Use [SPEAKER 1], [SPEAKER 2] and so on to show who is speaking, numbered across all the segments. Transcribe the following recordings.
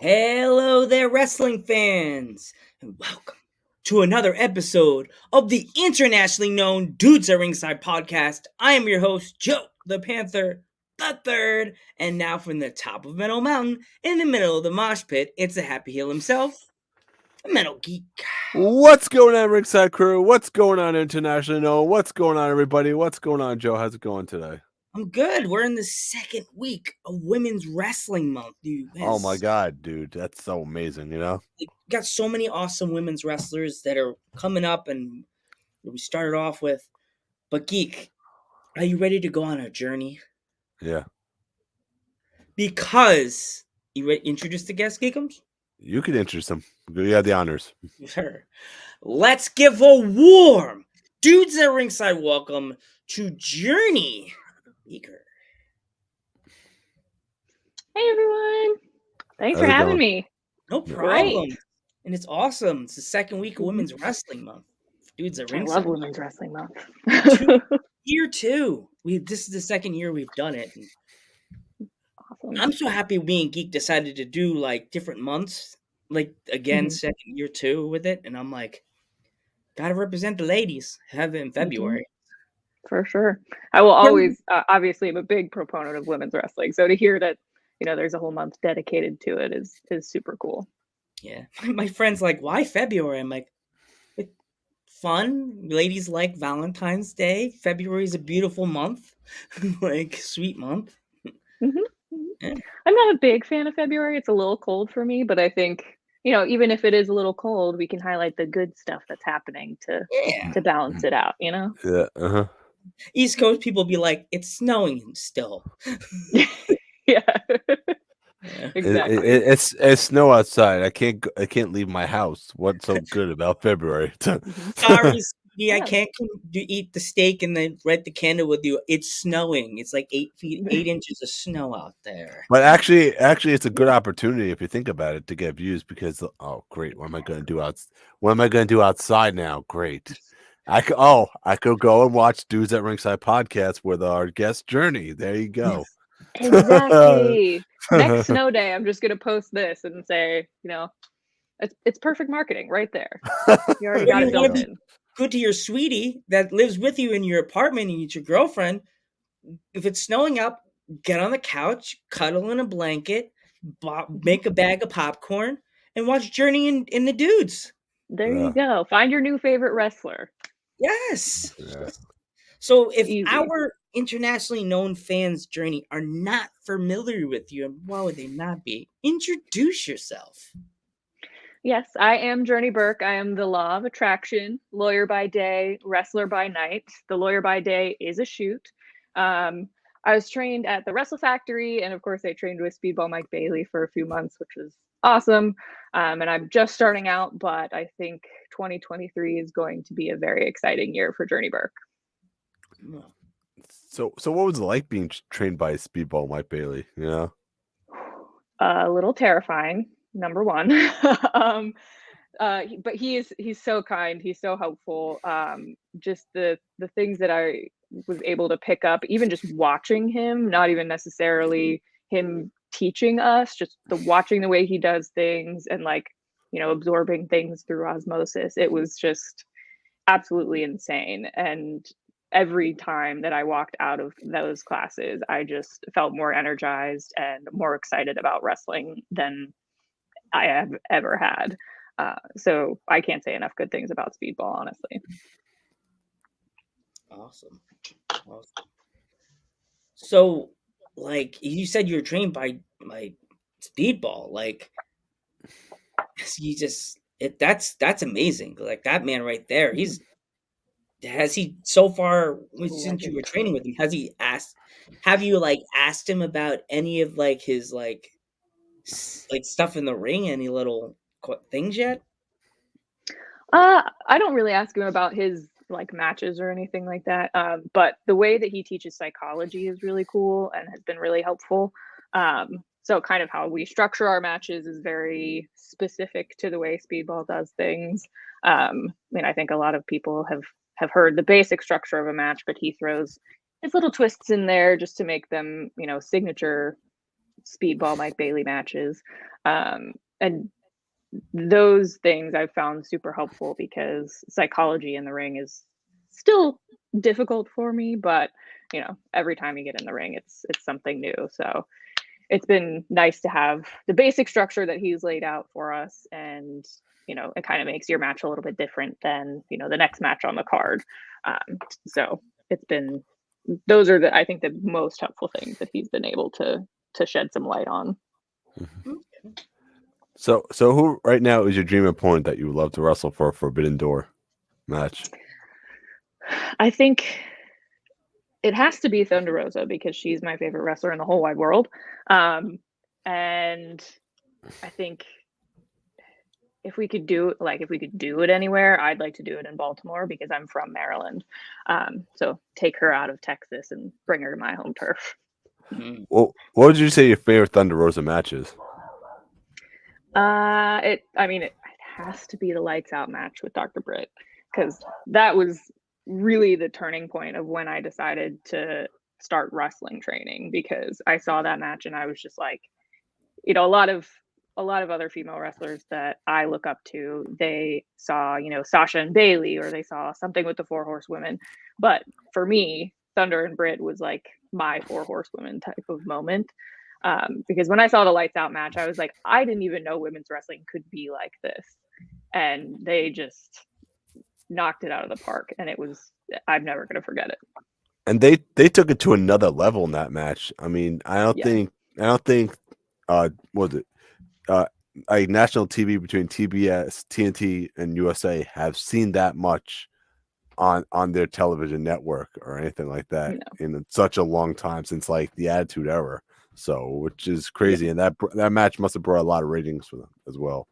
[SPEAKER 1] Hello there, wrestling fans, and welcome to another episode of the internationally known Dudes at Ringside podcast. I am your host, Joe the Panther the Third, and now from the top of Metal Mountain, in the middle of the mosh pit, it's a happy heel himself, the Metal Geek.
[SPEAKER 2] What's going on, Ringside Crew? What's going on, internationally known? What's going on, everybody? What's going on, Joe? How's it going today?
[SPEAKER 1] I'm good. We're in the second week of Women's Wrestling Month.
[SPEAKER 2] Oh my God, dude, that's so amazing!
[SPEAKER 1] We got so many awesome women's wrestlers that are coming up, and we started off with. But Geek, are you ready to go on a journey?
[SPEAKER 2] Yeah.
[SPEAKER 1] Because you introduce the guest, Geekums?
[SPEAKER 2] You can introduce them. You have the honors.
[SPEAKER 1] Sure. Let's give a warm Dudes at Ringside welcome to Journey Beaker.
[SPEAKER 3] Hey everyone! Thanks
[SPEAKER 2] How's
[SPEAKER 3] for
[SPEAKER 2] it
[SPEAKER 3] having
[SPEAKER 2] going?
[SPEAKER 3] me.
[SPEAKER 1] No problem. And it's awesome. It's the second week of Women's Wrestling Month. Dudes at
[SPEAKER 3] I
[SPEAKER 1] Ringside.
[SPEAKER 3] love Women's Wrestling Month.
[SPEAKER 1] Year two. This is the second year we've done it.
[SPEAKER 3] Awesome.
[SPEAKER 1] I'm so happy me and Geek decided to do like different months. Like again, second year two with it. And I'm like, gotta represent the ladies. Have it in February.
[SPEAKER 3] For sure. I will always, obviously, I'm a big proponent of women's wrestling. So to hear that, there's a whole month dedicated to it is super cool.
[SPEAKER 1] Yeah. My friend's like, why February? I'm like, it's fun. Ladies like Valentine's Day. February is a beautiful month. Like, sweet month.
[SPEAKER 3] Yeah. I'm not a big fan of February. It's a little cold for me, but I think, even if it is a little cold, we can highlight the good stuff that's happening to balance it out,
[SPEAKER 2] Yeah.
[SPEAKER 1] East Coast people be like, it's snowing still.
[SPEAKER 3] Yeah. Exactly.
[SPEAKER 2] It's snow outside. I can't leave my house. What's so good about February?
[SPEAKER 1] Sorry, sweetie, I can't eat the steak and then light the candle with you. It's snowing. It's like 8 inches of snow out there.
[SPEAKER 2] But actually, it's a good opportunity if you think about it to get views because great, what am I going to do What am I going to do outside now? Great. I could go and watch Dudes at Ringside podcast with our guest Journey. There you go.
[SPEAKER 3] Exactly. Next snow day, I'm just gonna post this and say, it's perfect marketing right there. You already got it built in.
[SPEAKER 1] Good to your sweetie that lives with you in your apartment and it's your girlfriend. If it's snowing up, get on the couch, cuddle in a blanket, make a bag of popcorn, and watch Journey in the Dudes.
[SPEAKER 3] There you go. Find your new favorite wrestler.
[SPEAKER 1] Yes.
[SPEAKER 2] Yeah.
[SPEAKER 1] So if our internationally known fans, Journey, are not familiar with you, and why would they not be? Introduce yourself.
[SPEAKER 3] Yes, I am Journey Burke. I am the law of attraction, lawyer by day, wrestler by night. The lawyer by day is a shoot. I was trained at the Wrestle Factory, and of course I trained with Speedball Mike Bailey for a few months, which was awesome. And I'm just starting out, but I think 2023 is going to be a very exciting year for Journey Burke.
[SPEAKER 2] So what was it like being trained by Speedball Mike Bailey?
[SPEAKER 3] A little terrifying, number one. But he's so kind. He's so helpful. Just the things that I was able to pick up, even just watching him, not even necessarily him teaching us, just watching the way he does things and absorbing things through osmosis. It was just absolutely insane. And every time that I walked out of those classes, I just felt more energized and more excited about wrestling than I have ever had. So I can't say enough good things about Speedball, honestly.
[SPEAKER 1] Awesome. So like you said, you were trained by Speedball. Like, you just that's amazing. Like that man right there. Has he so far since you were
[SPEAKER 3] Legend.
[SPEAKER 1] training with him? Have you like asked him about any of like his like stuff in the ring? Any little things yet?
[SPEAKER 3] I don't really ask him about his like matches or anything like that. But the way that he teaches psychology is really cool and has been really helpful. So kind of how we structure our matches is very specific to the way Speedball does things. I mean, I think a lot of people have heard the basic structure of a match, but he throws his little twists in there just to make them, signature Speedball Mike Bailey matches. And those things I've found super helpful because psychology in the ring is still difficult for me, but every time you get in the ring, it's something new. So it's been nice to have the basic structure that he's laid out for us, and it kind of makes your match a little bit different than the next match on the card. So it's been those are I think the most helpful things that he's been able to shed some light on.
[SPEAKER 2] Mm-hmm. So who right now is your dream opponent that you would love to wrestle for a Forbidden Door match?
[SPEAKER 3] I think it has to be Thunder Rosa because she's my favorite wrestler in the whole wide world. And I think if we could do it anywhere, I'd like to do it in Baltimore because I'm from Maryland. So take her out of Texas and bring her to my home turf.
[SPEAKER 2] Well, what would you say your favorite Thunder Rosa match is?
[SPEAKER 3] It has to be the lights out match with Dr. Britt because that was really the turning point of when I decided to start wrestling training, because I saw that match and I was just like, a lot of other female wrestlers that I look up to, they saw, Sasha and Bailey, or they saw something with the Four Horsewomen. But for me, Thunder and Britt was like my Four Horsewomen type of moment. Because when I saw the lights out match, I was like, I didn't even know women's wrestling could be like this. And they just knocked it out of the park. And I'm never going to forget it.
[SPEAKER 2] And they took it to another level in that match. I mean, I don't think was it like national TV between TBS, TNT, and USA have seen that much on their television network or anything like that in such a long time, since like the Attitude Era. So, which is crazy, and that match must have brought a lot of ratings for them as well.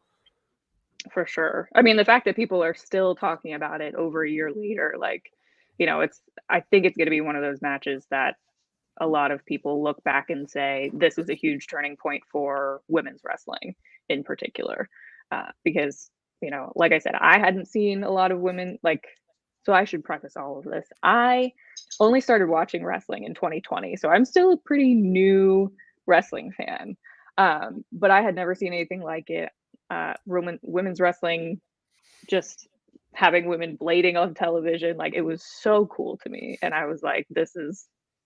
[SPEAKER 3] For sure. I mean, the fact that people are still talking about it over a year later, like, I think it's going to be one of those matches that a lot of people look back and say, this was a huge turning point for women's wrestling in particular. Because, like I said, I hadn't seen a lot of women, so I should preface all of this. I only started watching wrestling in 2020, so I'm still a pretty new wrestling fan. But I had never seen anything like it. Women's wrestling, just having women blading on television, like, it was so cool to me. And I was like,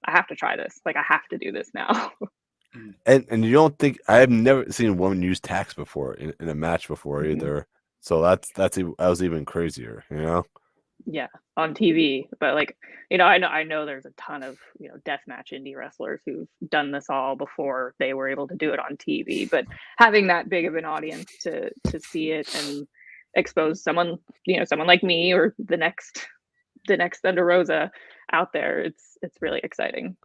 [SPEAKER 3] I have to try this. Like, I have to do this now.
[SPEAKER 2] And you don't think, I have never seen a woman use tacks before in a match before either. So that was even crazier,
[SPEAKER 3] Yeah, on TV. But I know there's a ton of deathmatch indie wrestlers who've done this all before they were able to do it on TV. But having that big of an audience to see it and expose someone like me or the next Thunder Rosa out there, it's really exciting.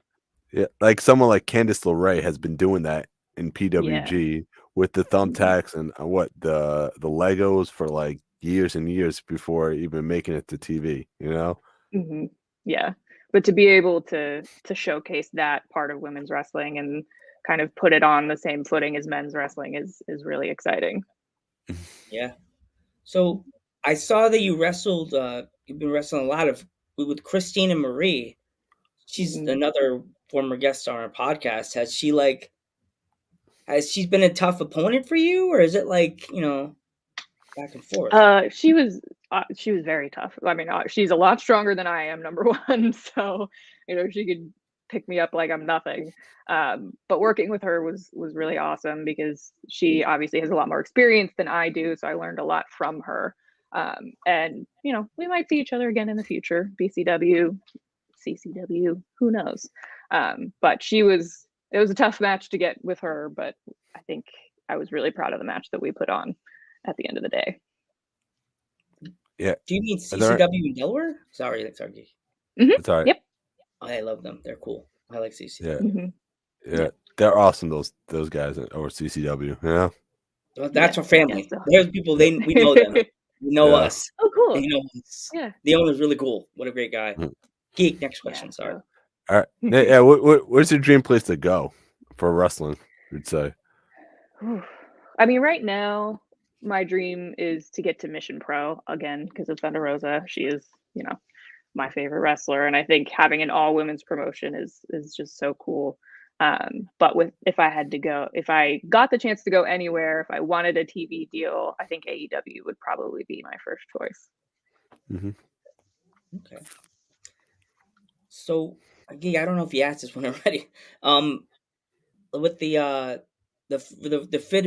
[SPEAKER 2] Yeah, like someone like Candice LeRae has been doing that in PWG with the thumbtacks and the Legos for like years and years before even making it to TV,
[SPEAKER 3] Yeah, but to be able to showcase that part of women's wrestling and kind of put it on the same footing as men's wrestling is really exciting.
[SPEAKER 1] Yeah. So I saw that you wrestled. You've been wrestling a lot with Christina Marie. She's another former guest on our podcast. Has she been a tough opponent for you, or is it back and forth?
[SPEAKER 3] She was very tough. I mean, she's a lot stronger than I am, number one. So, she could pick me up like I'm nothing. But working with her was really awesome because she obviously has a lot more experience than I do. So I learned a lot from her. And we might see each other again in the future. BCW, CCW, who knows? But she was it was a tough match to get with her, but I think I was really proud of the match that we put on at the end of the day.
[SPEAKER 2] Yeah.
[SPEAKER 1] Do you mean CCW in Delaware? Sorry, that's Argy.
[SPEAKER 2] It's all right.
[SPEAKER 3] Yep.
[SPEAKER 1] I love them. They're cool. I like CCW.
[SPEAKER 2] Yeah.
[SPEAKER 3] Mm-hmm.
[SPEAKER 2] Yeah. They're awesome, those guys over CCW. Yeah.
[SPEAKER 1] Well, that's
[SPEAKER 3] Yeah,
[SPEAKER 1] our family.
[SPEAKER 3] yeah, so.
[SPEAKER 1] There's people we know them. We know
[SPEAKER 2] Yeah.
[SPEAKER 1] us.
[SPEAKER 3] Oh, cool.
[SPEAKER 1] They know us.
[SPEAKER 3] Yeah.
[SPEAKER 1] The owner's really cool. What a great guy. Geek. Next question. Sorry.
[SPEAKER 3] So.
[SPEAKER 2] All right. Yeah. Where's your dream place to go for wrestling? You'd say.
[SPEAKER 3] I mean, right now, my dream is to get to Mission Pro again because of Thunder Rosa. She is, my favorite wrestler, and I think having an all women's promotion is just so cool. But if I got the chance to go anywhere, if I wanted a TV deal, I think AEW would probably be my first choice.
[SPEAKER 2] Mm-hmm.
[SPEAKER 1] Okay. So, I don't know if you asked this one already. With the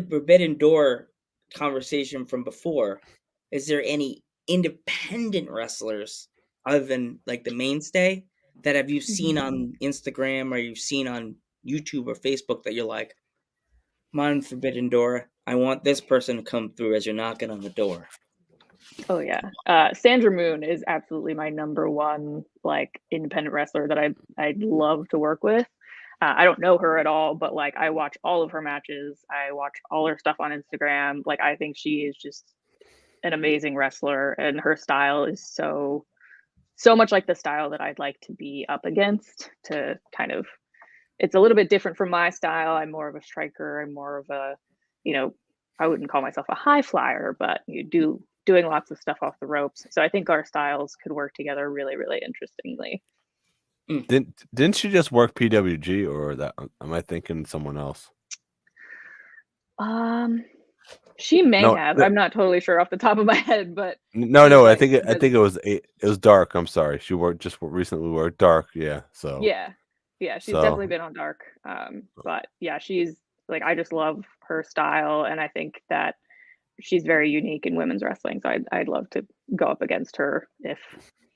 [SPEAKER 1] Forbidden Door conversation from before, is there any independent wrestlers other than like the mainstay that have you seen on Instagram or you've seen on YouTube or Facebook that you're like, come on, Forbidden Door, I want this person to come through as you're knocking on the door?
[SPEAKER 3] Oh yeah, Sandra Moon is absolutely my number one like independent wrestler that I'd love to work with. I don't know her at all, but like I watch all of her matches. I watch all her stuff on Instagram. Like I think she is just an amazing wrestler, and her style is so much like the style that I'd like to be up against. To kind of, it's a little bit different from my style. I'm more of a striker. I'm more of a, I wouldn't call myself a high flyer, but doing lots of stuff off the ropes. So I think our styles could work together really, really interestingly.
[SPEAKER 2] Didn't she just work PWG, or that am I thinking someone else?
[SPEAKER 3] She may have. I'm not totally sure off the top of my head, but
[SPEAKER 2] no. I think it was Dark. I'm sorry. She recently worked Dark. Yeah. So
[SPEAKER 3] yeah. She's definitely been on Dark. But yeah, she's like, I just love her style, and I think that she's very unique in women's wrestling. So I'd love to go up against her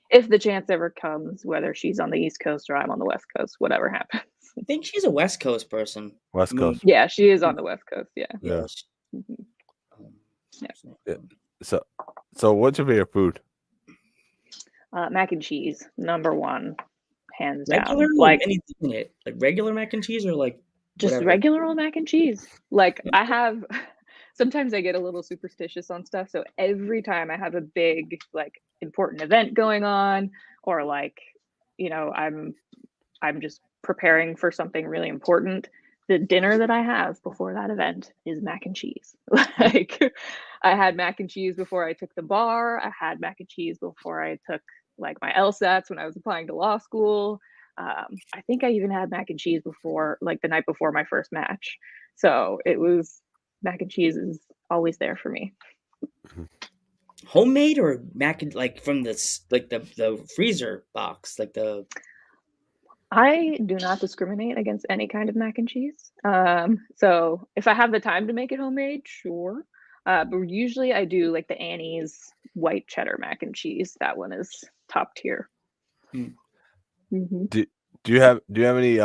[SPEAKER 3] if the chance ever comes, whether she's on the East Coast or I'm on the West Coast, whatever happens.
[SPEAKER 1] I think she's a West Coast person.
[SPEAKER 2] West Coast.
[SPEAKER 3] Yeah, she is on the West Coast. Yeah.
[SPEAKER 2] Yeah.
[SPEAKER 3] Yeah.
[SPEAKER 2] So what's your favorite food?
[SPEAKER 3] Mac and cheese, number one, hands
[SPEAKER 1] regular,
[SPEAKER 3] down.
[SPEAKER 1] Like anything in it, like regular mac and cheese, or like
[SPEAKER 3] just
[SPEAKER 1] whatever?
[SPEAKER 3] Regular old mac and cheese. Like I have. Sometimes I get a little superstitious on stuff. So every time I have a big, like, important event going on, or like, I'm just preparing for something really important, the dinner that I have before that event is mac and cheese. Like I had mac and cheese before I took the bar. I had mac and cheese before I took like my LSATs when I was applying to law school. I think I even had mac and cheese before, like the night before my first match. So it was, mac and cheese is always there for me.
[SPEAKER 1] Homemade or mac and like from the freezer box, like the.
[SPEAKER 3] I do not discriminate against any kind of mac and cheese. So if I have the time to make it homemade, sure. But usually I do like the Annie's white cheddar mac and cheese. That one is top tier. Mm-hmm.
[SPEAKER 2] Do you have any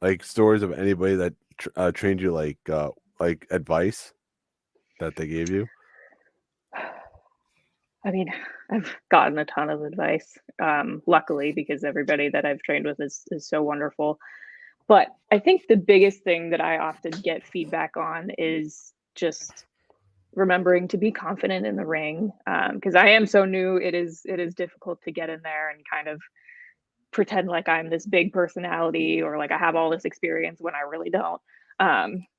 [SPEAKER 2] like stories of anybody that trained you like advice that they gave you?
[SPEAKER 3] I mean, I've gotten a ton of advice, luckily, because everybody that I've trained with is so wonderful. But I think the biggest thing that I often get feedback on is just remembering to be confident in the ring. Because I am so new, it is difficult to get in there and kind of pretend like I'm this big personality or like I have all this experience when I really don't.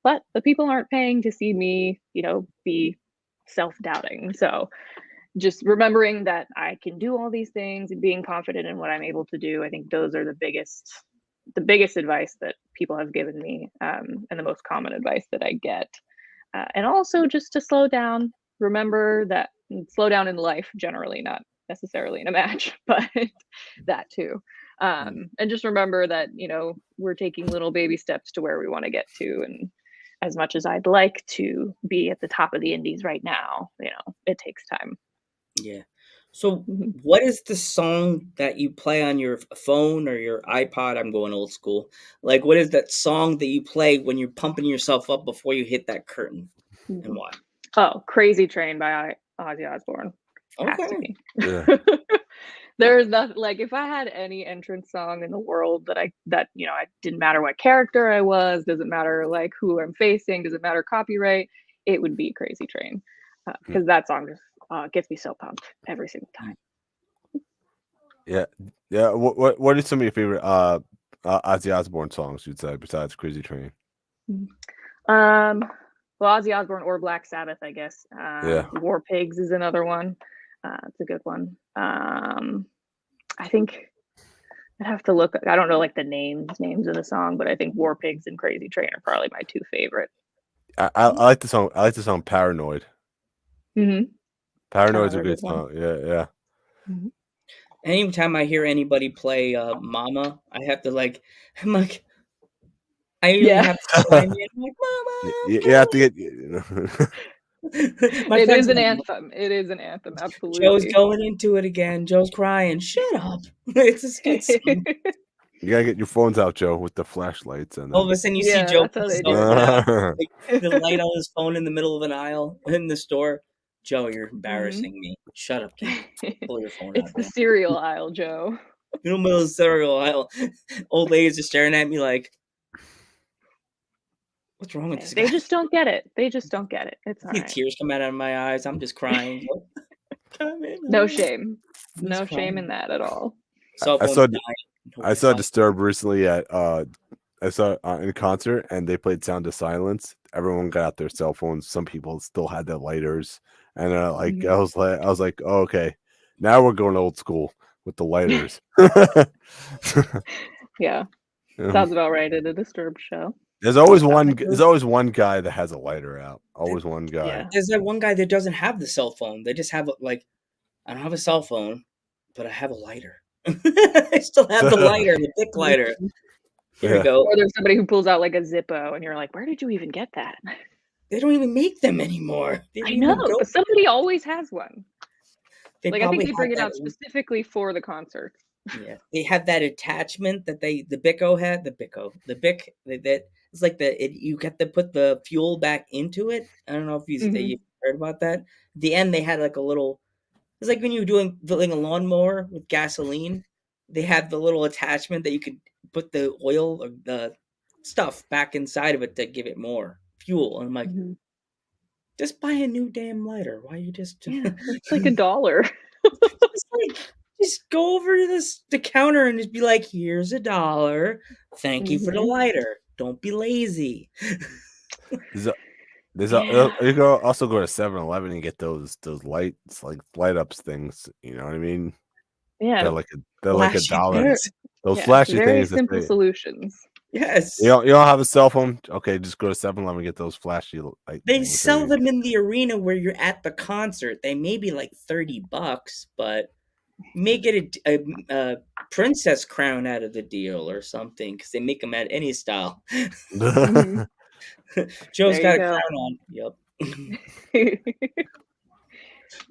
[SPEAKER 3] But the people aren't paying to see me, be self-doubting. So just remembering that I can do all these things and being confident in what I'm able to do. I think those are the biggest advice that people have given me, and the most common advice that I get. And also just to slow down, remember that slow down in life generally, not necessarily in a match, but that too. And just remember that, we're taking little baby steps to where we want to get to. And as much as I'd like to be at the top of the indies right now, it takes time.
[SPEAKER 1] Yeah. So,
[SPEAKER 3] Mhm.
[SPEAKER 1] what is the song that you play on your phone or your iPod? I'm going old school. Like, what is that song that you play when you're pumping yourself up before you hit that curtain, and
[SPEAKER 3] Mhm.
[SPEAKER 1] why?
[SPEAKER 3] Oh, Crazy Train by Ozzy Osbourne. Has to
[SPEAKER 1] Okay.
[SPEAKER 3] be.
[SPEAKER 2] Yeah.
[SPEAKER 3] There's nothing like if I had any entrance song in the world I didn't matter what character I was, doesn't matter like who I'm facing, doesn't matter copyright, it would be Crazy Train. Because that song just gets me so pumped every single time.
[SPEAKER 2] Yeah. Yeah. What are some of your favorite Ozzy Osbourne songs you'd say besides Crazy Train?
[SPEAKER 3] Um, well, Ozzy Osbourne or Black Sabbath, I guess.
[SPEAKER 2] Yeah.
[SPEAKER 3] War Pigs is another one. It's a good one. I think I'd have to look. I don't know like the names of the song, but I think War Pigs and Crazy Train are probably my two favorite.
[SPEAKER 2] I like the song. I like the song Paranoid.
[SPEAKER 3] Mm-hmm.
[SPEAKER 2] Paranoid's a
[SPEAKER 3] Another
[SPEAKER 2] good
[SPEAKER 3] good one.
[SPEAKER 2] song. Yeah. Yeah.
[SPEAKER 3] Mm-hmm.
[SPEAKER 1] Anytime I hear anybody play Mama, I have to like, I'm like, I usually
[SPEAKER 3] Yeah,
[SPEAKER 1] have to chime in, I'm like, Mama, I'm
[SPEAKER 2] You have to get.
[SPEAKER 1] coming. My
[SPEAKER 3] it
[SPEAKER 1] friends
[SPEAKER 3] is
[SPEAKER 1] are
[SPEAKER 3] an
[SPEAKER 1] like,
[SPEAKER 3] anthem. It is an anthem.
[SPEAKER 1] Joe's
[SPEAKER 3] Absolutely.
[SPEAKER 1] going into it again. Joe's crying. Shut up. It's a good song.
[SPEAKER 2] You gotta get your phones out, Joe, with the flashlights and
[SPEAKER 1] All of
[SPEAKER 2] then.
[SPEAKER 1] a sudden, you see
[SPEAKER 3] Yeah,
[SPEAKER 1] Joe
[SPEAKER 3] that's
[SPEAKER 1] put
[SPEAKER 3] how
[SPEAKER 1] his
[SPEAKER 3] they do
[SPEAKER 1] phone
[SPEAKER 3] it
[SPEAKER 1] down,
[SPEAKER 3] now.
[SPEAKER 1] like the light on his phone in the middle of an aisle in the store. Joe, you're
[SPEAKER 3] Mm-hmm.
[SPEAKER 1] embarrassing me. Shut up, geek. Pull your phone
[SPEAKER 3] It's
[SPEAKER 1] out
[SPEAKER 3] the
[SPEAKER 1] there.
[SPEAKER 3] cereal aisle, Joe.
[SPEAKER 1] Middle of the cereal aisle. Old ladies are staring at me like, what's wrong with this
[SPEAKER 3] They
[SPEAKER 1] guy?
[SPEAKER 3] just don't get it. They just don't get it. It's all
[SPEAKER 1] See
[SPEAKER 3] right.
[SPEAKER 1] tears come out of my eyes. I'm just crying. Come in.
[SPEAKER 3] No shame.
[SPEAKER 1] I'm just
[SPEAKER 3] No shame in
[SPEAKER 1] crying.
[SPEAKER 3] that at all.
[SPEAKER 1] Cell
[SPEAKER 2] I
[SPEAKER 1] phone's
[SPEAKER 2] saw
[SPEAKER 1] dying.
[SPEAKER 2] I
[SPEAKER 1] Nobody's
[SPEAKER 2] saw
[SPEAKER 1] talking.
[SPEAKER 2] Disturbed recently at I saw in concert and they played Sound of Silence. Everyone got out their cell phones. Some people still had their lighters, and like
[SPEAKER 3] Mhm.
[SPEAKER 2] I was like, oh, okay, now we're going old school with the lighters.
[SPEAKER 3] Yeah,
[SPEAKER 2] Um,
[SPEAKER 3] sounds about right at a Disturbed show.
[SPEAKER 2] there's always
[SPEAKER 3] Sounds
[SPEAKER 2] one.
[SPEAKER 3] like
[SPEAKER 2] There's always one guy that has a lighter out. Always one guy.
[SPEAKER 3] yeah.
[SPEAKER 1] There's that one guy that doesn't have the cell phone. They just have like, I don't have a cell phone, but I have a lighter. I still have the lighter, the dick lighter. Here we
[SPEAKER 2] Yeah.
[SPEAKER 1] go.
[SPEAKER 3] Or there's somebody who pulls out like a Zippo, and you're like, "Where did you even get that?"
[SPEAKER 1] They don't even make them anymore. They don't
[SPEAKER 3] I know,
[SPEAKER 1] even go.
[SPEAKER 3] but somebody always has one.
[SPEAKER 1] They
[SPEAKER 3] Like I think
[SPEAKER 1] probably
[SPEAKER 3] they
[SPEAKER 1] have
[SPEAKER 3] bring it
[SPEAKER 1] that.
[SPEAKER 3] out specifically for the concert.
[SPEAKER 1] Yeah, they have that attachment that the Bico had. The Bic that it's like you get to put the fuel back into it. I don't know if
[SPEAKER 3] Hmm.
[SPEAKER 1] you heard about that. At the end, they had like a little. It's like when you're doing a lawnmower with gasoline. They have the little attachment that you could put the oil or the stuff back inside of it to give it more fuel. And I'm like,
[SPEAKER 3] Hmm.
[SPEAKER 1] just buy a new damn lighter. Why you just
[SPEAKER 3] Yeah, it's like $1.
[SPEAKER 1] just like just go over to the counter and just be like, "Here's $1. Thank you for the
[SPEAKER 3] Hmm.
[SPEAKER 1] lighter. Don't be lazy."
[SPEAKER 2] There's a,
[SPEAKER 3] Yeah,
[SPEAKER 2] you go also go to 7-Eleven and get those lights like light ups things. You know what I mean?
[SPEAKER 3] yeah,
[SPEAKER 2] They're like
[SPEAKER 1] Flashy
[SPEAKER 2] $1.
[SPEAKER 3] very,
[SPEAKER 1] things.
[SPEAKER 2] Those
[SPEAKER 3] yeah.
[SPEAKER 2] flashy
[SPEAKER 3] Very
[SPEAKER 2] things that
[SPEAKER 3] simple
[SPEAKER 2] say
[SPEAKER 3] solutions.
[SPEAKER 1] Yes.
[SPEAKER 2] you don't have a cell phone? Okay, just go to 7-Eleven and get those flashy light
[SPEAKER 1] They
[SPEAKER 2] things.
[SPEAKER 1] sell them in the arena where you're at the concert. They may be like $30, but you may get a princess crown out of the deal or something because they make them at any style.
[SPEAKER 3] Hmm.
[SPEAKER 1] Joe's
[SPEAKER 3] There you
[SPEAKER 1] got a
[SPEAKER 3] go.
[SPEAKER 1] crown on. Yep.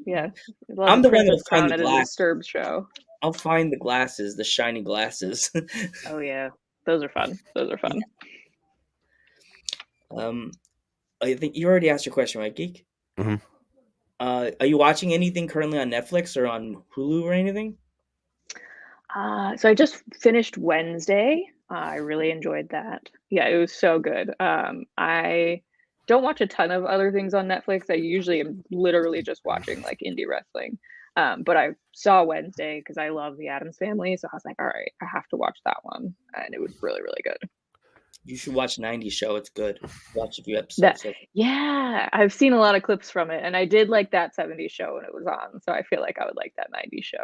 [SPEAKER 3] Yeah, love
[SPEAKER 1] I'm
[SPEAKER 3] a
[SPEAKER 1] the one
[SPEAKER 3] princess
[SPEAKER 1] that'll find
[SPEAKER 3] crown
[SPEAKER 1] the
[SPEAKER 3] at a
[SPEAKER 1] glass.
[SPEAKER 3] Disturbed show.
[SPEAKER 1] I'll find the glasses, the shiny glasses.
[SPEAKER 3] Oh yeah, those are fun. Those are fun.
[SPEAKER 1] um, I think you already asked your question, right, Geek?
[SPEAKER 2] Mhm.
[SPEAKER 1] Are you watching anything currently on Netflix or on Hulu or anything?
[SPEAKER 3] So I just finished Wednesday. I really enjoyed that. Yeah, it was so good. I don't watch a ton of other things on Netflix. I usually am literally just watching like indie wrestling. But I saw Wednesday because I love the Addams Family, so I was like, all right, I have to watch that one, and it was really, really good.
[SPEAKER 1] You should watch 90s Show. It's good. Watch a few
[SPEAKER 3] That
[SPEAKER 1] episodes.
[SPEAKER 3] yeah, I've seen a lot of clips from it, and I did like that '70s show when it was on, so I feel like I would like that '90s show.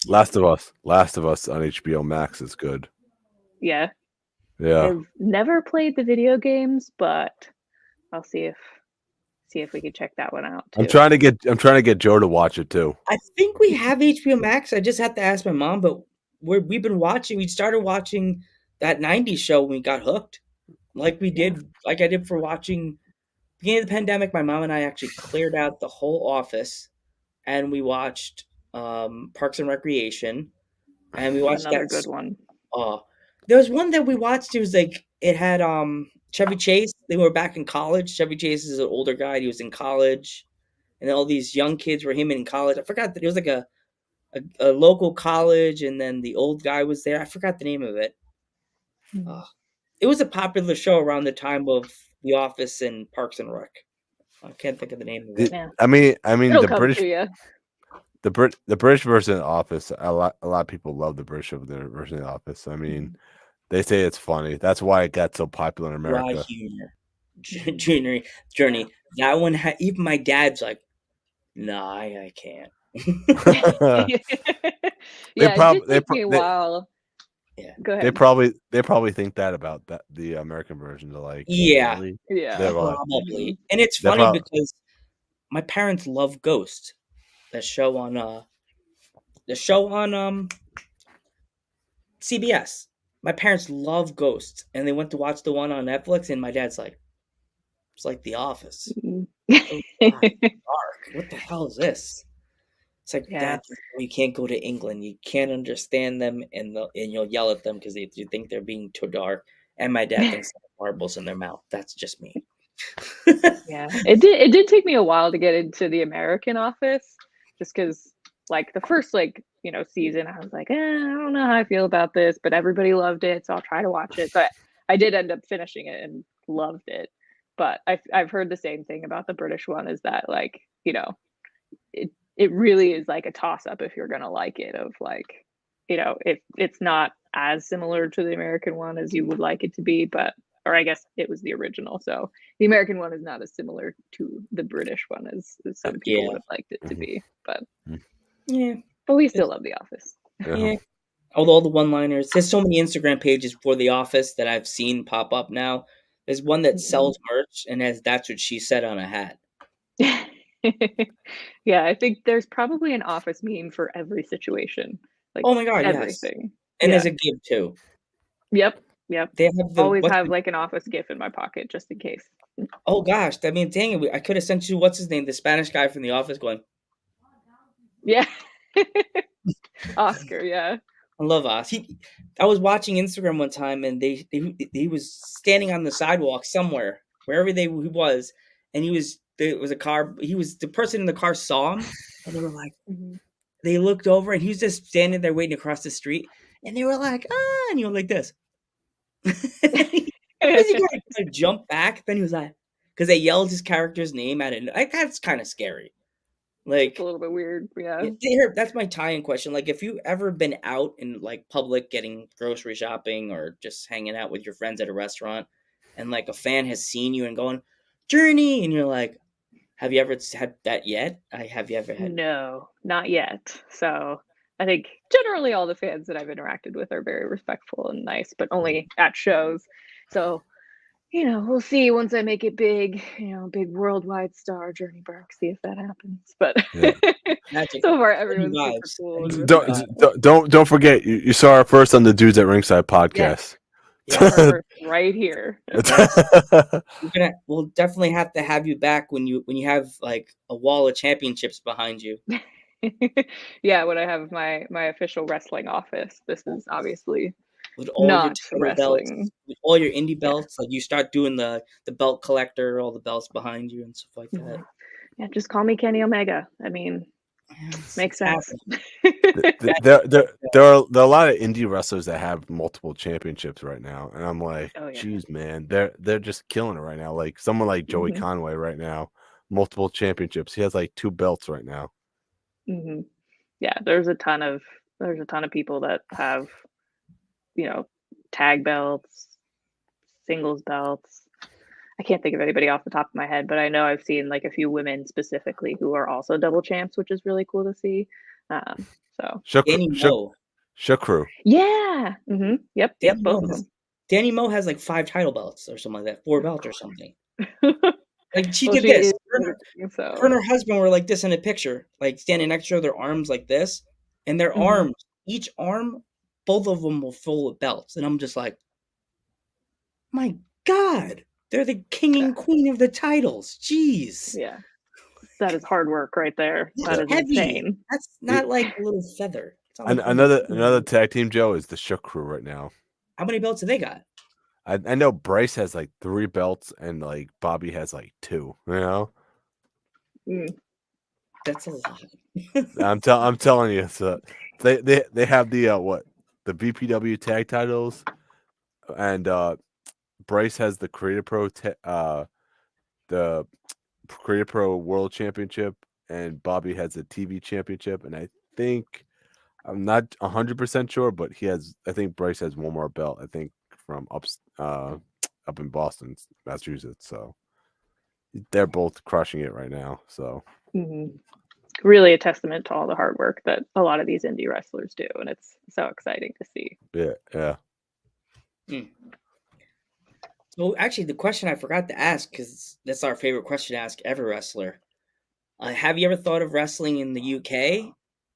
[SPEAKER 1] Yeah.
[SPEAKER 2] Last of Us on HBO Max is good.
[SPEAKER 3] Yeah,
[SPEAKER 2] Yeah.
[SPEAKER 3] I've never played the video games, but I'll see if we could check that one out
[SPEAKER 2] I'm
[SPEAKER 3] too.
[SPEAKER 2] trying to get Joe to watch it too.
[SPEAKER 1] I think we have HBO Max. I just have to ask my mom, but we've been watching. We started watching that 90s show when we got hooked.
[SPEAKER 3] Yeah.
[SPEAKER 1] Like I did for watching beginning of the pandemic. My mom and I actually cleared out the whole office and we watched Parks and Recreation, and we watched
[SPEAKER 3] Another good one.
[SPEAKER 1] There was one that we watched. It was like it had Chevy Chase. They were back in college. Chevy Chase is an older guy. He was in college, and all these young kids were him in college. I forgot that it was like a local college, and then the old guy was there. I forgot the name of it. It was a popular show around the time of The Office and Parks and Rec. I can't think of the name of it.
[SPEAKER 3] Yeah.
[SPEAKER 2] I mean,
[SPEAKER 3] It'll
[SPEAKER 2] the
[SPEAKER 3] come
[SPEAKER 2] British,
[SPEAKER 3] to you.
[SPEAKER 2] the British version of The Office. A lot of people love the British version of The Office. I mean, they say it's funny. That's why it got so popular in America.
[SPEAKER 1] Dry humor, journey. That one, even my dad's like, "Nah, I can't."
[SPEAKER 3] Yeah, it did take me a while.
[SPEAKER 1] Yeah,
[SPEAKER 3] go ahead.
[SPEAKER 2] They probably think that about the American version. They're like,
[SPEAKER 1] yeah,
[SPEAKER 2] really?
[SPEAKER 3] Yeah,
[SPEAKER 1] probably. And it's funny because my parents love Ghost, the show on CBS. My parents love Ghost, and they went to watch the one on Netflix, and my dad's like, "It's like The Office. So dark. What the hell is this?" It's like, Dad, you can't go to England. You can't understand them, and you'll yell at them because you think they're being too dark. And my dad thinks they have marbles in their mouth. That's just me.
[SPEAKER 3] Yeah, it did take me a while to get into the American Office, just because like the first season, I was like, I don't know how I feel about this, but everybody loved it, so I'll try to watch it. But I did end up finishing it and loved it. But I've heard the same thing about the British one, is that it really is like a toss up if you're gonna like it, of like, if it's not as similar to the American one as you would like it to be, or I guess it was the original, so the American one is not as similar to the British one as some people would have liked it to be, but we still love The Office.
[SPEAKER 1] Yeah. Although all the one-liners, there's so many Instagram pages for The Office that I've seen pop up now. There's one that sells merch and has "That's what she said" on a hat.
[SPEAKER 3] Yeah, I think there's probably an Office meme for every situation. Like,
[SPEAKER 1] oh my god,
[SPEAKER 3] everything.
[SPEAKER 1] Yes. And there's a GIF too.
[SPEAKER 3] Yep.
[SPEAKER 1] They have
[SPEAKER 3] always have like an Office GIF in my pocket just in case.
[SPEAKER 1] Oh gosh, I mean, dang it! I could have sent you what's his name, the Spanish guy from The Office, going.
[SPEAKER 3] Yeah. Oscar, yeah.
[SPEAKER 1] I love Os. I was watching Instagram one time, and he was standing on the sidewalk somewhere, wherever he was, and there was a car. The person in the car saw him, and they were like, they looked over, and he was just standing there waiting across the street, and they were like, and you were like this. He kind of jump back. Then he was like, because they yelled his character's name at it. That's kind of scary. Like,
[SPEAKER 3] it's a little bit weird, yeah.
[SPEAKER 1] That's my tie-in question. Like, if you ever been out in like public getting grocery shopping or just hanging out with your friends at a restaurant, and like a fan has seen you and going, "Journey," and you're like, have you ever had that yet? Have you ever had?
[SPEAKER 3] No, not yet. So I think generally all the fans that I've interacted with are very respectful and nice, but only at shows. So, we'll see once I make it big, big worldwide star, Journey Burke, see if that happens. But so far everyone's super
[SPEAKER 2] cool. Don't forget, you saw our first on the Dudes at Ringside podcast.
[SPEAKER 3] Yeah, right here.
[SPEAKER 1] We'll definitely have to have you back when you have like a wall of championships behind you.
[SPEAKER 3] Yeah, when I have my official wrestling office. This is obviously
[SPEAKER 1] with all
[SPEAKER 3] not
[SPEAKER 1] your
[SPEAKER 3] wrestling
[SPEAKER 1] belts, with all your indie belts. Like, you start doing the belt collector, all the belts behind you and stuff like that.
[SPEAKER 3] Yeah, just call me Kenny Omega. I mean, makes sense.
[SPEAKER 2] There are a lot of indie wrestlers that have multiple championships right now, and I'm like, geez, man, they're just killing it right now. Like someone like Joey Conway right now, multiple championships. He has like 2 belts right now.
[SPEAKER 3] Yeah, there's a ton of people that have, tag belts, singles belts. I can't think of anybody off the top of my head, but I know I've seen like a few women specifically who are also double champs, which is really cool to see. So
[SPEAKER 2] Shukru.
[SPEAKER 3] Yeah. Yep. Both of them.
[SPEAKER 1] Danny Moe has like 5 title belts or something like that, 4 belts or something. Like, she did this. Her and her husband were like this in a picture, like standing next to their arms like this, and their arms, each arm, both of them were full of belts, and I'm just like, my God, they're the king and queen of the titles. Jeez.
[SPEAKER 3] Yeah. that is hard work right there.
[SPEAKER 1] That's
[SPEAKER 3] That is
[SPEAKER 1] heavy.
[SPEAKER 3] insane.
[SPEAKER 1] That's not like a little feather. It's not like
[SPEAKER 2] Another tag team, Joe, is the Shook Crew right now.
[SPEAKER 1] How many belts have they got?
[SPEAKER 2] I know Bryce has like 3 belts and like Bobby has like 2. You know,
[SPEAKER 1] That's a lot.
[SPEAKER 2] I'm telling you. So they have the the BPW tag titles, and Bryce has the Creative Pro the Creative Pro World Championship, and Bobby has the TV Championship, and I think I'm not 100% sure, but I think Bryce has one more belt. I think from up in Boston, Massachusetts. So they're both crushing it right now. So
[SPEAKER 3] really a testament to all the hard work that a lot of these indie wrestlers do, and it's so exciting to see.
[SPEAKER 2] Yeah.
[SPEAKER 1] So actually, the question I forgot to ask, because that's our favorite question to ask every wrestler. Have you ever thought of wrestling in the UK?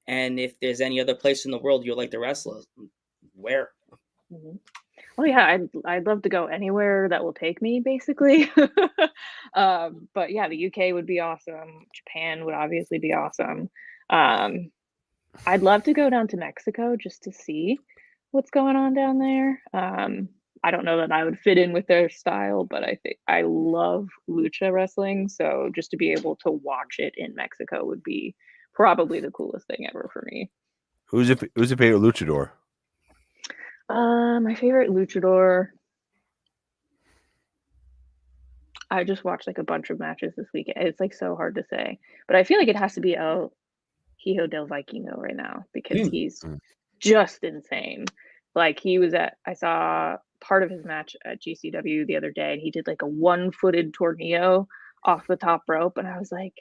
[SPEAKER 1] And if there's any other place in the world you'd like to wrestle, where?
[SPEAKER 3] Oh yeah, I'd love to go anywhere that will take me, basically. But yeah, the UK would be awesome. Japan would obviously be awesome. I'd love to go down to Mexico just to see what's going on down there. I don't know that I would fit in with their style, but I think I love lucha wrestling, so just to be able to watch it in Mexico would be probably the coolest thing ever for me.
[SPEAKER 2] Who's your favorite luchador?
[SPEAKER 3] My favorite luchador. I just watched like a bunch of matches this weekend. It's like so hard to say, but I feel like it has to be El Hijo del Vikingo right now because he's just insane. Like I saw part of his match at GCW the other day, and he did like a 1-footed tornillo off the top rope, and I was like,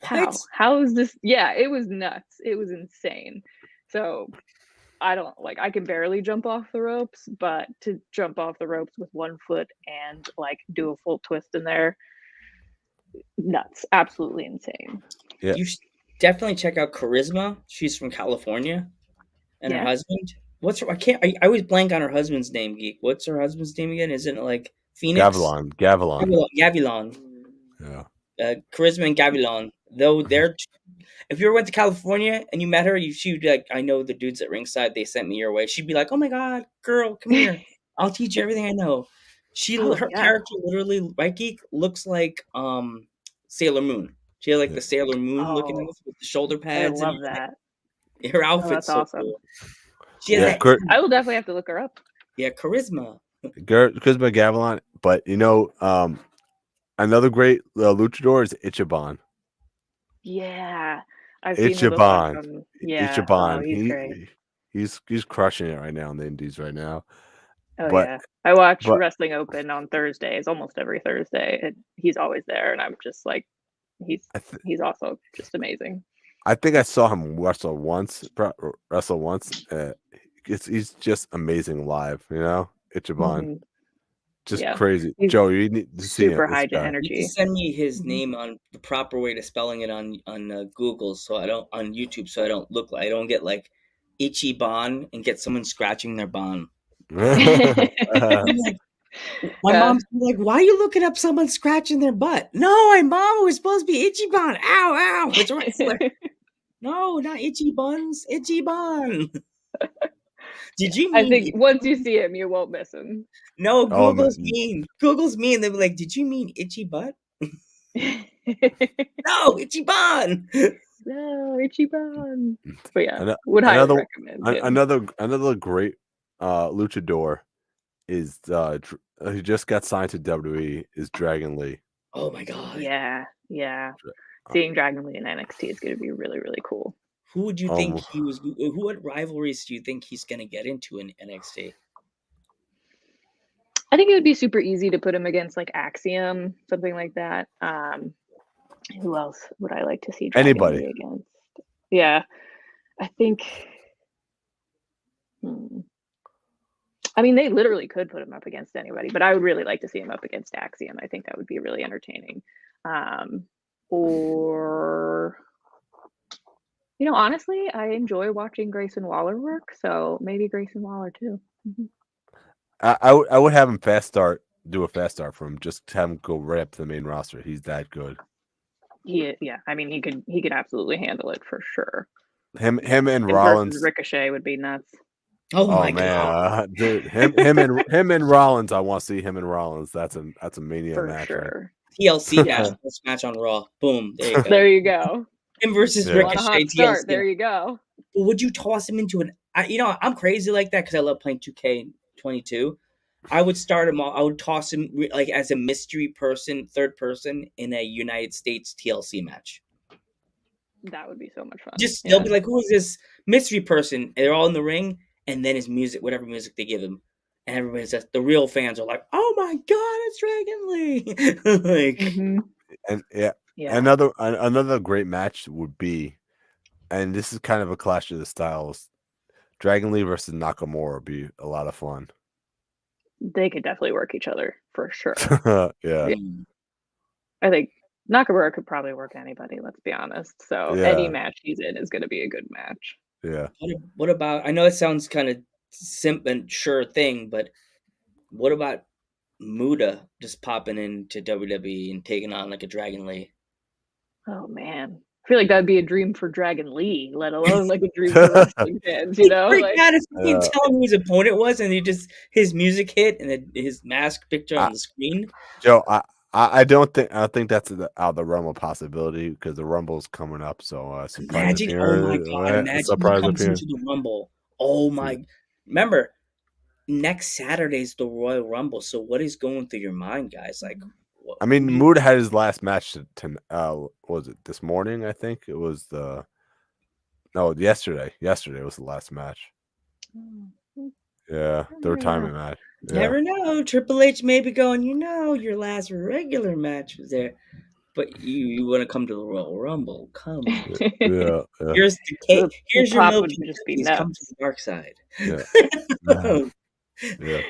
[SPEAKER 3] how is this? Yeah, it was nuts. It was insane. So I can barely jump off the ropes, but to jump off the ropes with 1 foot and like do a full twist in there, nuts, absolutely insane.
[SPEAKER 1] Yeah. You should definitely check out Charisma. She's from California, and her husband. What's her? I always blank on her husband's name. Geek. What's her husband's name again? Isn't it like Phoenix?
[SPEAKER 2] Gavilon.
[SPEAKER 1] Yeah. Charisma and Gavilon. Though they're. If you ever went to California and you met her, she'd be like, I know the dudes at ringside, they sent me your way. She'd be like, oh my God, girl, come here. I'll teach you everything I know. Her character literally, right, Geek, looks like Sailor Moon. She had like the Sailor Moon looking at us with the shoulder pads.
[SPEAKER 3] I love that.
[SPEAKER 1] Her outfit's so
[SPEAKER 3] awesome.
[SPEAKER 1] Cool.
[SPEAKER 3] I will definitely have to look her up.
[SPEAKER 1] Yeah, Charisma.
[SPEAKER 2] Charisma Gavilon. But, another great luchador is Ichiban.
[SPEAKER 3] Yeah. I've
[SPEAKER 2] Ichiban.
[SPEAKER 3] Seen
[SPEAKER 2] Ichiban.
[SPEAKER 3] He's great.
[SPEAKER 2] He's crushing it right now in the indies right now.
[SPEAKER 3] Yeah. I watch Wrestling Open on Thursdays, almost every Thursday. And he's always there, and I'm just like, he's also just amazing.
[SPEAKER 2] I think I saw him wrestle once. He's just amazing live, Ichiban. Just crazy. Joe, you need to see
[SPEAKER 3] super high energy.
[SPEAKER 1] You can send me his name on the proper way to spelling it on Google, so I don't on YouTube, so I don't get like Ichiban and get someone scratching their bon. My mom's like, "Why are you looking up someone scratching their butt?" No, Mom, it was supposed to be Ichiban. Ow! It's a wrestler. No, not Ichibuns. Ichiban. Did you?
[SPEAKER 3] I think once you see him, you won't miss him.
[SPEAKER 1] No, Google's mean. Google's mean. They'll be like, "Did you mean itchy butt?" No, Ichiban.
[SPEAKER 3] No, Ichiban. But yeah, would highly recommend.
[SPEAKER 2] Another great luchador is he just got signed to WWE is Dragon Lee.
[SPEAKER 1] Oh my God.
[SPEAKER 3] Yeah. Seeing Dragon Lee in NXT is going to be really, really cool.
[SPEAKER 1] Who would you think he was? What rivalries do you think he's going to get into in NXT?
[SPEAKER 3] I think it would be super easy to put him against like Axiom, something like that. Who else would I like to see Dragon
[SPEAKER 2] Anybody
[SPEAKER 3] Lee against? Yeah, I think. I mean, they literally could put him up against anybody, but I would really like to see him up against Axiom. I think that would be really entertaining. Or. Honestly, I enjoy watching Grayson Waller work, so maybe Grayson Waller too.
[SPEAKER 2] I would have him do a fast start for him, just have him go right up to the main roster. He's that good.
[SPEAKER 3] Yeah. I mean, he could absolutely handle it for sure.
[SPEAKER 2] Him and
[SPEAKER 3] And
[SPEAKER 2] Rollins.
[SPEAKER 3] versus Ricochet would be nuts.
[SPEAKER 1] Oh
[SPEAKER 2] Oh
[SPEAKER 1] my
[SPEAKER 2] man,
[SPEAKER 1] god.
[SPEAKER 2] dude, him and Rollins. I want to see him and Rollins. That's a mania
[SPEAKER 3] For
[SPEAKER 2] match,
[SPEAKER 3] sure.
[SPEAKER 1] TLC
[SPEAKER 3] Yeah.
[SPEAKER 1] match on Raw. Boom. There you go.
[SPEAKER 3] There you go.
[SPEAKER 1] Him versus
[SPEAKER 2] Yeah.
[SPEAKER 3] You want a
[SPEAKER 1] Ricochet
[SPEAKER 3] hot start?
[SPEAKER 1] TLC.
[SPEAKER 3] There you go.
[SPEAKER 1] But would you toss him into I'm crazy like that because I love playing 2K22. I would start him off. I would toss him like as a mystery person, third person in a United States TLC match.
[SPEAKER 3] That would be so much fun.
[SPEAKER 1] Just they'll be like, "Who is this mystery person?" And they're all in the ring, and then his music, whatever music they give him, and everybody says the real fans are like, "Oh my god, it's Dragon Lee!" Like,
[SPEAKER 3] Mhm.
[SPEAKER 2] And
[SPEAKER 3] Yeah.
[SPEAKER 2] another great match would be, and this is kind of a clash of the styles. Dragon Lee versus Nakamura would be a lot of fun.
[SPEAKER 3] They could definitely work each other for sure.
[SPEAKER 2] Yeah.
[SPEAKER 3] I think Nakamura could probably work anybody, let's be honest. So any match he's in is going to be a good match.
[SPEAKER 2] Yeah.
[SPEAKER 1] What about? I know it sounds kind of simple and sure thing, but what about Muda just popping into WWE and taking on like a Dragon Lee?
[SPEAKER 3] Oh man, I feel like that'd be a dream for Dragon Lee, let alone like a dream for wrestling fans. You know,
[SPEAKER 1] Freak
[SPEAKER 3] like
[SPEAKER 1] out if you can tell who his opponent was, and his music hit, and then his mask picture on the screen.
[SPEAKER 2] Joe, I don't think that's out of the realm of possibility because the Rumble's coming up. So
[SPEAKER 1] Imagine, oh my god, imagine he comes into the Rumble. Oh my, remember next Saturday's the Royal Rumble. So what is going through your mind, guys? Like,
[SPEAKER 2] I mean, Muda had his last match what was it this morning? I think it was yesterday. Yesterday was the last match. Yeah, the retirement match. Yeah.
[SPEAKER 1] Never know. Triple H may be going, your last regular match was there, but you want to come to the Royal Rumble. Come on.
[SPEAKER 2] Yeah.
[SPEAKER 1] Here's your
[SPEAKER 3] pop
[SPEAKER 1] milk
[SPEAKER 3] would
[SPEAKER 1] and
[SPEAKER 3] just be
[SPEAKER 1] cookies.
[SPEAKER 3] nuts.
[SPEAKER 1] Come to the dark side.
[SPEAKER 2] Yeah.
[SPEAKER 3] Yeah.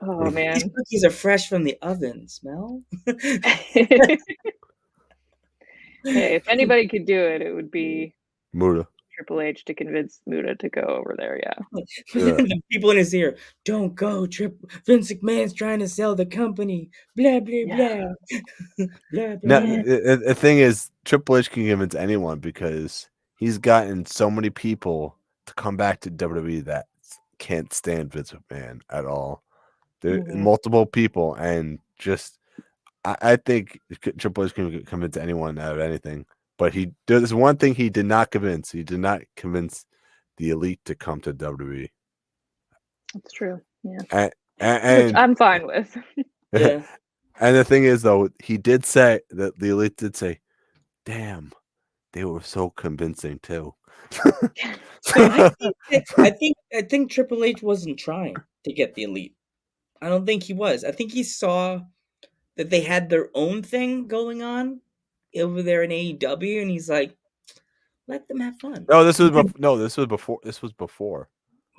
[SPEAKER 3] Oh man.
[SPEAKER 1] These cookies are fresh from the oven. Smell?
[SPEAKER 3] Hey, if anybody could do it, it would be
[SPEAKER 2] Muda.
[SPEAKER 3] Triple H to convince Muda to go over there. Yeah.
[SPEAKER 1] The people in his ear, don't go. Vince McMahon's trying to sell the company. Blah blah blah. Blah blah.
[SPEAKER 2] Now, the thing is, Triple H can convince anyone because he's gotten so many people to come back to WWE that can't stand Vince McMahon at all. There are multiple people, and just I think Triple H can convince anyone out of anything. But there's one thing he did not convince. He did not convince the Elite to come to WWE.
[SPEAKER 3] That's true. Yeah.
[SPEAKER 2] And
[SPEAKER 3] which I'm fine with.
[SPEAKER 1] Yeah.
[SPEAKER 2] And the thing is, though, he did say that the Elite did say, "Damn, they were so convincing too."
[SPEAKER 1] I think Triple H wasn't trying to get the Elite. I don't think he was. I think he saw that they had their own thing going on over there in AEW, and he's like, "Let them have fun."
[SPEAKER 2] No, this was before. This was before.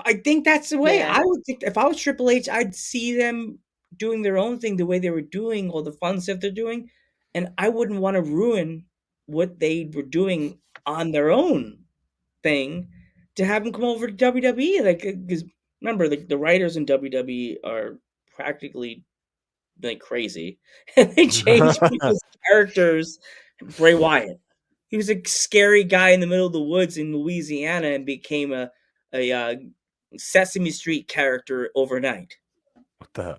[SPEAKER 1] I think that's the way
[SPEAKER 3] Yeah.
[SPEAKER 1] I would think. If I was Triple H, I'd see them doing their own thing the way they were doing all the fun stuff they're doing, and I wouldn't want to ruin what they were doing on their own thing to have them come over to WWE. Like, because remember, the writers in WWE are practically like crazy, and they changed people's characters. Bray Wyatt, he was a scary guy in the middle of the woods in Louisiana and became a Sesame Street character overnight.
[SPEAKER 2] What the hell?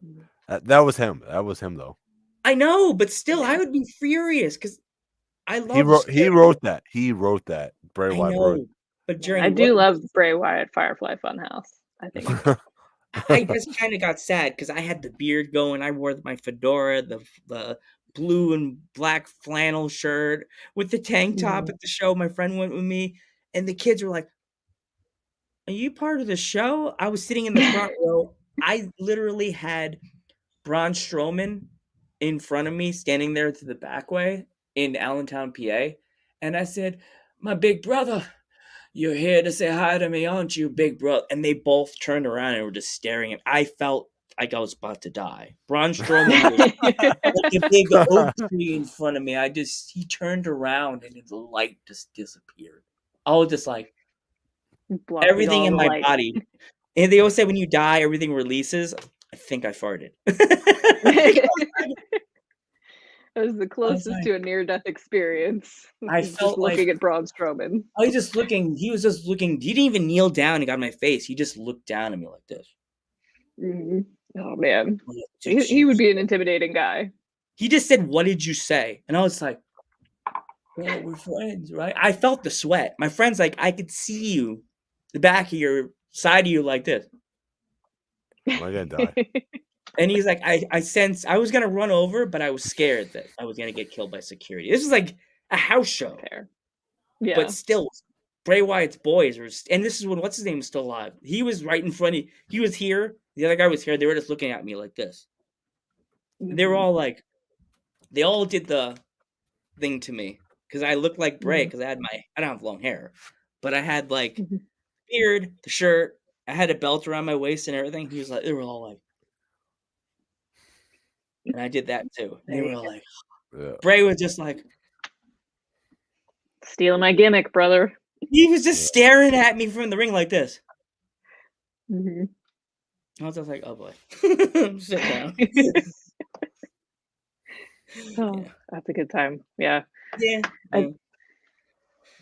[SPEAKER 2] That was him. That was him, though.
[SPEAKER 1] I know, but still, I would be furious because I love.
[SPEAKER 2] He wrote that. He wrote that. Bray Wyatt wrote.
[SPEAKER 1] But during
[SPEAKER 3] I do love Bray Wyatt Firefly Funhouse. I think
[SPEAKER 1] I just kind of got sad because I had the beard going. I wore my fedora, the blue and black flannel shirt with the tank top at the show. My friend went with me, and the kids were like, "Are you part of the show?" I was sitting in the front row. I literally had Braun Strowman in front of me, standing there to the back way in Allentown, PA, and I said, "My big brother, you're here to say hi to me, aren't you, big brother?" And they both turned around and were just staring. And I felt like I was about to die. Braun Strowman was like a big oak tree in front of me. He turned around and the light just disappeared. I was just like, everything in my body. And they always say when you die, everything releases. I think I farted.
[SPEAKER 3] It was the closest to a near-death experience.
[SPEAKER 1] I
[SPEAKER 3] Just
[SPEAKER 1] felt
[SPEAKER 3] looking at Braun Strowman.
[SPEAKER 1] I was just looking. He was just looking. He didn't even kneel down and got in my face. He just looked down at me like this.
[SPEAKER 3] Mm-hmm. Oh man,
[SPEAKER 1] He
[SPEAKER 3] he would be an intimidating guy.
[SPEAKER 1] He just said, "What did you say?" And I was like, "Well, we're friends, right?" I felt the sweat. My friend's like, "I could see you, the back of your side of you like this."
[SPEAKER 2] Am I gonna die?
[SPEAKER 1] And he's like, I sensed I was gonna run over, but I was scared that I was gonna get killed by security. This is like a house show.
[SPEAKER 3] Fair. Yeah.
[SPEAKER 1] But still, Bray Wyatt's boys were, and this is when what's his name was still alive. He was right in front of. He was here. The other guy was here. They were just looking at me like this.
[SPEAKER 3] Mm-hmm.
[SPEAKER 1] They were all like, they all did the thing to me because I looked like Bray because I don't have long hair, but I had like beard, the shirt. I had a belt around my waist and everything. He was like, they were all like, and I did that too. And they were all like, Bray was just like,
[SPEAKER 3] stealing my gimmick, brother.
[SPEAKER 1] He was just staring at me from the ring like this.
[SPEAKER 3] Mm-hmm.
[SPEAKER 1] I was just like, oh boy. Sit down.
[SPEAKER 3] That's a good time. Yeah.
[SPEAKER 1] Yeah.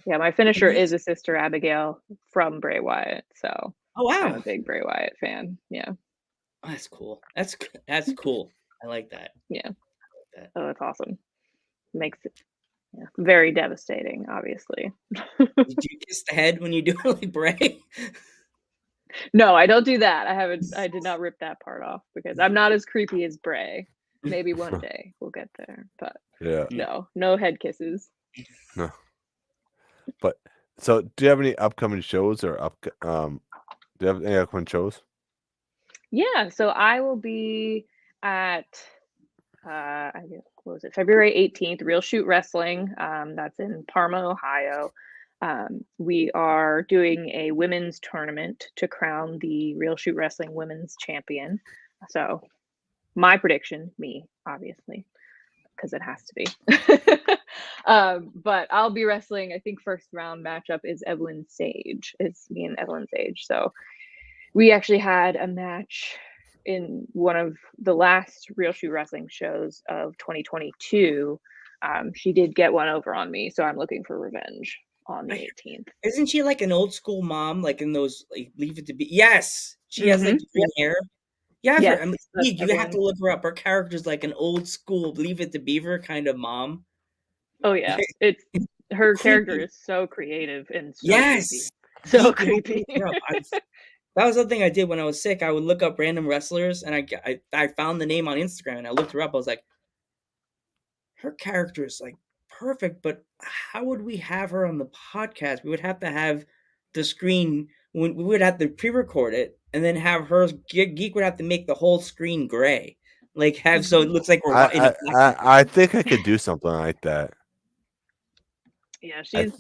[SPEAKER 3] My finisher is a Sister Abigail from Bray Wyatt. So
[SPEAKER 1] oh wow.
[SPEAKER 3] I'm a big Bray Wyatt fan. Yeah.
[SPEAKER 1] Oh, that's cool. That's cool. I like that.
[SPEAKER 3] Yeah. Oh, that's awesome. Makes it very devastating, obviously.
[SPEAKER 1] Did you kiss the head when you do it like Bray?
[SPEAKER 3] No, I don't do that. I did not rip that part off because I'm not as creepy as Bray. Maybe one day we'll get there, but no head kisses.
[SPEAKER 2] No. But so, do you have any upcoming shows or do you have any upcoming shows?
[SPEAKER 3] Yeah, so I will be at what was it, February 18th, Real Shoot Wrestling. That's in Parma, Ohio. We are doing a women's tournament to crown the Real Shoot Wrestling women's champion. So my prediction, me, obviously, because it has to be. But I'll be wrestling, I think first round matchup is Evelyn Sage. It's me and Evelyn Sage. So we actually had a match in one of the last Real Shoot Wrestling shows of 2022. She did get one over on me, so I'm looking for revenge on the 18th.
[SPEAKER 1] Isn't she like an old school mom, like in those like Leave It to Be? Yes, she has like green hair. Yeah,
[SPEAKER 3] yes,
[SPEAKER 1] you have to look her up. Her character's like an old school Leave It to Beaver kind of mom.
[SPEAKER 3] Oh yeah, it's her character is so creative and so creepy.
[SPEAKER 1] So creepy. That was the thing I did when I was sick. I would look up random wrestlers, and I found the name on Instagram, and I looked her up. I was like, her character is like perfect, but how would we have her on the podcast? We would have to have the screen. We would have to pre-record it, and then have her. Geek would have to make the whole screen gray, like have so it looks like we're.
[SPEAKER 2] I think I could do something like that.
[SPEAKER 3] Yeah, she's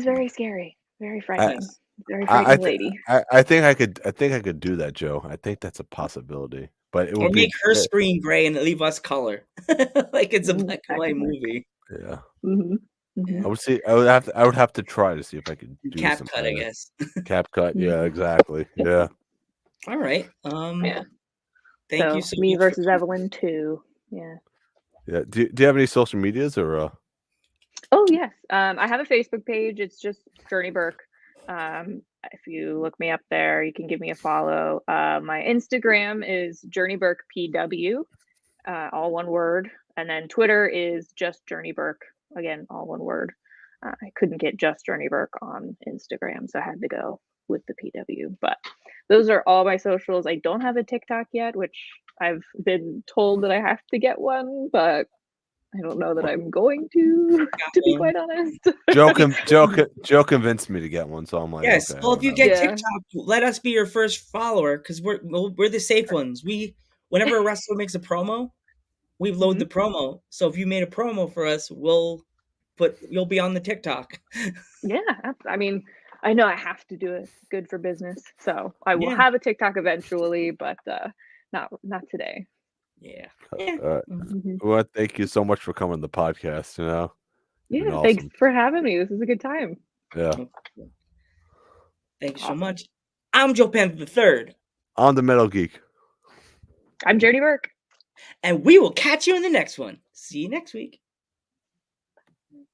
[SPEAKER 3] very scary, very frightening. Very frightening lady.
[SPEAKER 2] I think I could do that, Joe. I think that's a possibility. But it would
[SPEAKER 1] make her screen gray and leave us color, like it's a black and white movie.
[SPEAKER 2] Yeah.
[SPEAKER 3] Mm-hmm. Mm-hmm.
[SPEAKER 2] I would see. I would have to try to see if I could do
[SPEAKER 1] cap
[SPEAKER 2] something
[SPEAKER 1] cut. I guess
[SPEAKER 2] cap cut. Yeah, exactly. Yeah.
[SPEAKER 1] All right.
[SPEAKER 3] Yeah.
[SPEAKER 1] Thank you so
[SPEAKER 3] me
[SPEAKER 1] much
[SPEAKER 3] versus Evelyn too. Yeah.
[SPEAKER 2] Yeah. Do you have any social medias or?
[SPEAKER 3] Oh yes. I have a Facebook page. It's just Journey Burke. If you look me up there, you can give me a follow. My Instagram is Journey Burke PW, all one word, and then Twitter is just Journey Burke, again all one word. I couldn't get just Journey Burke on Instagram, so I had to go with the PW. But those are all my socials. I don't have a TikTok yet, which I've been told that I have to get one, but I don't know that I'm going to be quite honest.
[SPEAKER 2] Joe convinced me to get one, so I'm like,
[SPEAKER 1] yes.
[SPEAKER 2] Okay,
[SPEAKER 1] well, if you get TikTok, let us be your first follower because we're the safe ones. Whenever a wrestler makes a promo, we load the promo. So if you made a promo for us, you'll be on the TikTok.
[SPEAKER 3] Yeah, I mean, I know I have to do it. Good for business, so I will have a TikTok eventually, but not today.
[SPEAKER 1] Yeah.
[SPEAKER 2] Well, thank you so much for coming to the podcast.
[SPEAKER 3] Yeah, awesome. Thanks for having me. This is a good time.
[SPEAKER 2] Yeah.
[SPEAKER 1] Thank you so much. I'm Joe Panther III.
[SPEAKER 2] I'm the Metal Geek.
[SPEAKER 3] I'm Journey Burke.
[SPEAKER 1] And we will catch you in the next one. See you next week.